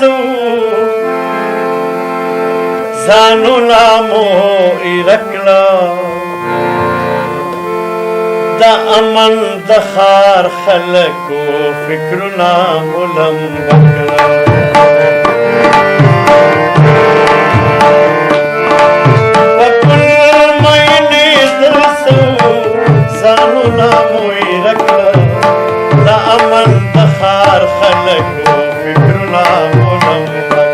درسو ځانونه مو ایرکړه د امن د ښار خلکو فکرونه مو لمبه کړه په ګل مینې درسو ځانونه مو ایرکړه د امن د ښار خلکو فکرونه مو لمبه کړه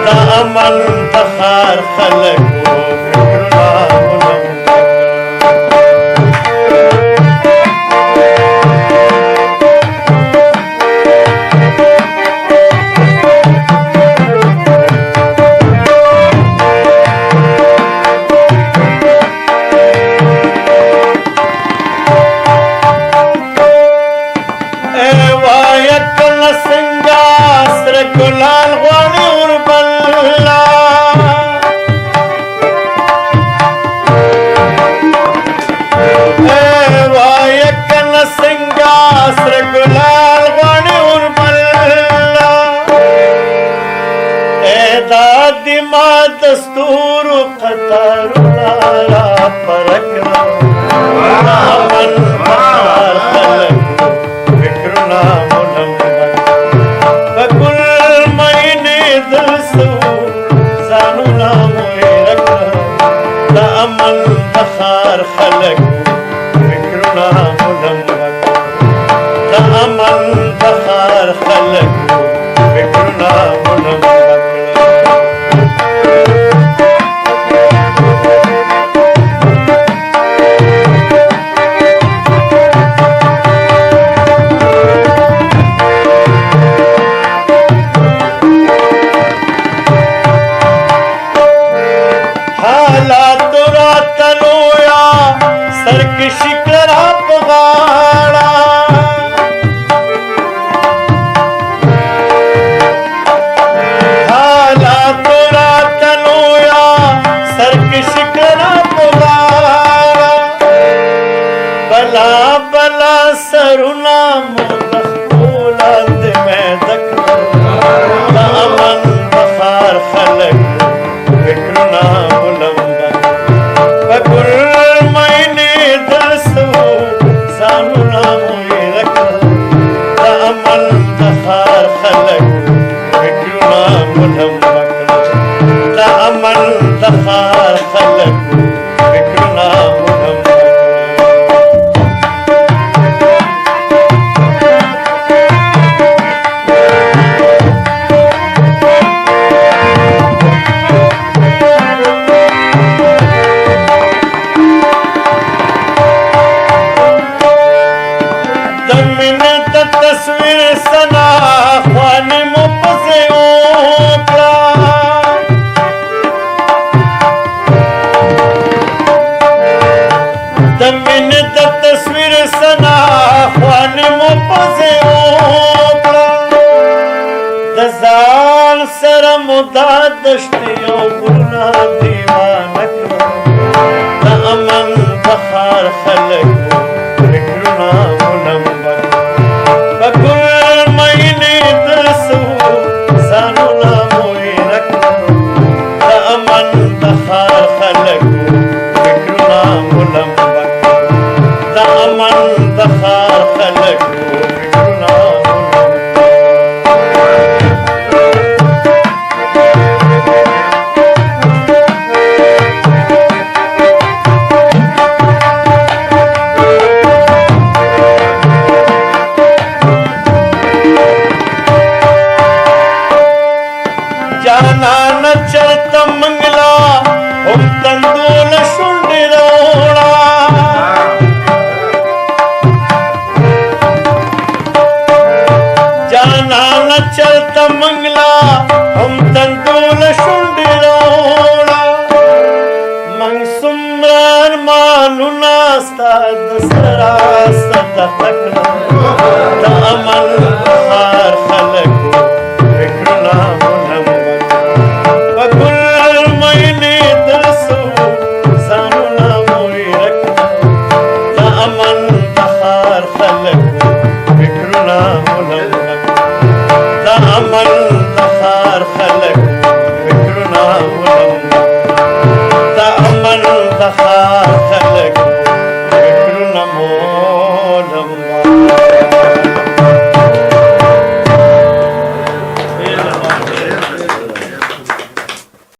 د امن د ښار خلکو فکرونه مو لمبه ګلان غواړي وربلا وایه کنه څنګه سره ګلان غواړي وربلا دا د ما دستورو قطارونه راپره کړه امن بهار خلکو فکرونه مو لمبه په ګل مینې درسو ځانونه مو ایرکړه د امن د ښار خلکو فکرونه مو لمبه کړه د امن د ښار خلکو فکرونه مو لمبه کړه سرکشی کرا پغاڑا حالات راتنویا سرکشی کرا پغاڑا بلا بلا سرونا مولخ بولاد میں دکھو دا امن بخار خلق فکرنا ملمبا بکر ښار خلکو فکرونه مو لمبه د مینې د تصویر سنا خوانې مو پسې وکړه د مینې د تصویر سنا خوانې مو پسې وکړه د ځان سره مو دا دښتې او غرونه دیوانه کړه د امن د ښار خلکو فکرونه مو لمبه کړه په ګل مینې درسو ځانونه مو ایرکړه د امن د ښار خلکو فکرونه مو لمبه امن د ښار خلکو فکرونه مو جانان چرته منګلا هم تندول شونډې راوړه جانان چرته منګلا هم تندول شونډې راوړه منګ څومره ارمانونه ستا د سره صدقه کړه د امن د ښار خلکو فکرونه مو لمبه کړه په ګل مینې درسو ځانونه مو ایرکړه د امن د ښار خلکو فکرونه مو لمبه کړه د امن خار خلق فکرنا ولم دا امن دا خار خلق